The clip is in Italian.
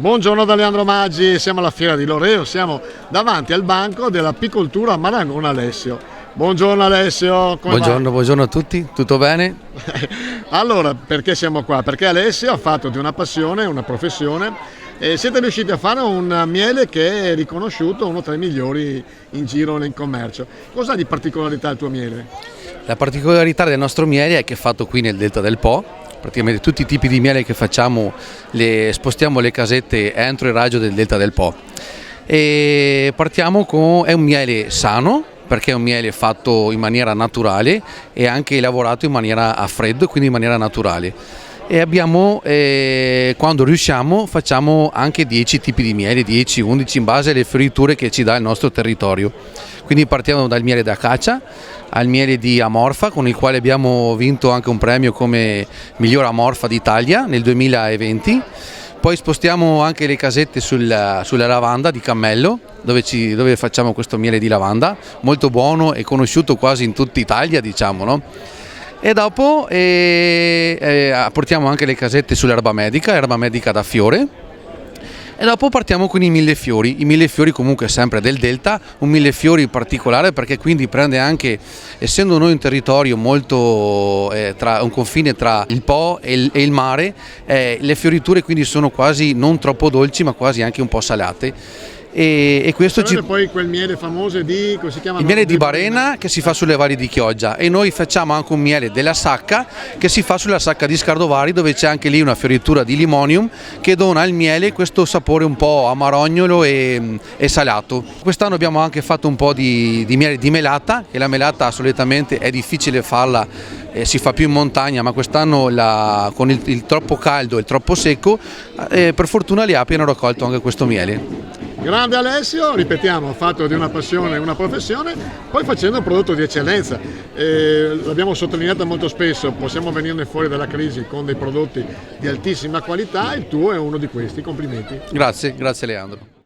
Buongiorno da Leandro Maggi, siamo alla fiera di Loreo, siamo davanti al banco dell'apicoltura a Marangon Alessio. Buongiorno Alessio, come va? Buongiorno a tutti, tutto bene? Allora, perché siamo qua? Perché Alessio ha fatto di una passione, una professione e siete riusciti a fare un miele che è riconosciuto uno tra i migliori in giro in commercio. Cosa ha di particolarità il tuo miele? La particolarità del nostro miele è che è fatto qui nel Delta del Po. Praticamente tutti i tipi di miele che facciamo spostiamo le casette entro il raggio del Delta del Po. E partiamo con è un miele sano, perché è un miele fatto in maniera naturale e anche lavorato in maniera a freddo, quindi in maniera naturale. E abbiamo, quando riusciamo, facciamo anche 10 tipi di miele, 10-11 in base alle fioriture che ci dà il nostro territorio. Quindi partiamo dal miele d'acacia al miele di amorfa, con il quale abbiamo vinto anche un premio come miglior amorfa d'Italia nel 2020. Poi spostiamo anche le casette sulla lavanda di cammello, dove facciamo questo miele di lavanda, molto buono e conosciuto quasi in tutta Italia, diciamo, no? E dopo portiamo anche le casette sull'erba medica da fiore. E dopo partiamo con i millefiori comunque sempre del Delta, un millefiori particolare perché quindi prende anche, essendo noi un territorio molto, tra un confine tra il Po e il mare, le fioriture quindi sono quasi non troppo dolci ma quasi anche un po' salate. E questo poi quel miele famoso di, come si chiama? Il miele di Barena che si fa sulle valli di Chioggia, e noi facciamo anche un miele della Sacca che si fa sulla Sacca di Scardovari, dove c'è anche lì una fioritura di limonium che dona al miele questo sapore un po' amarognolo e salato. Quest'anno abbiamo anche fatto un po' di miele di melata, che la melata solitamente è difficile farla, si fa più in montagna, ma quest'anno con il troppo caldo e il troppo secco, per fortuna le api hanno raccolto anche questo miele. Grande Alessio, ripetiamo, fatto di una passione una professione, poi facendo un prodotto di eccellenza. L'abbiamo sottolineato molto spesso, possiamo venirne fuori dalla crisi con dei prodotti di altissima qualità, il tuo è uno di questi, complimenti. Grazie Leandro.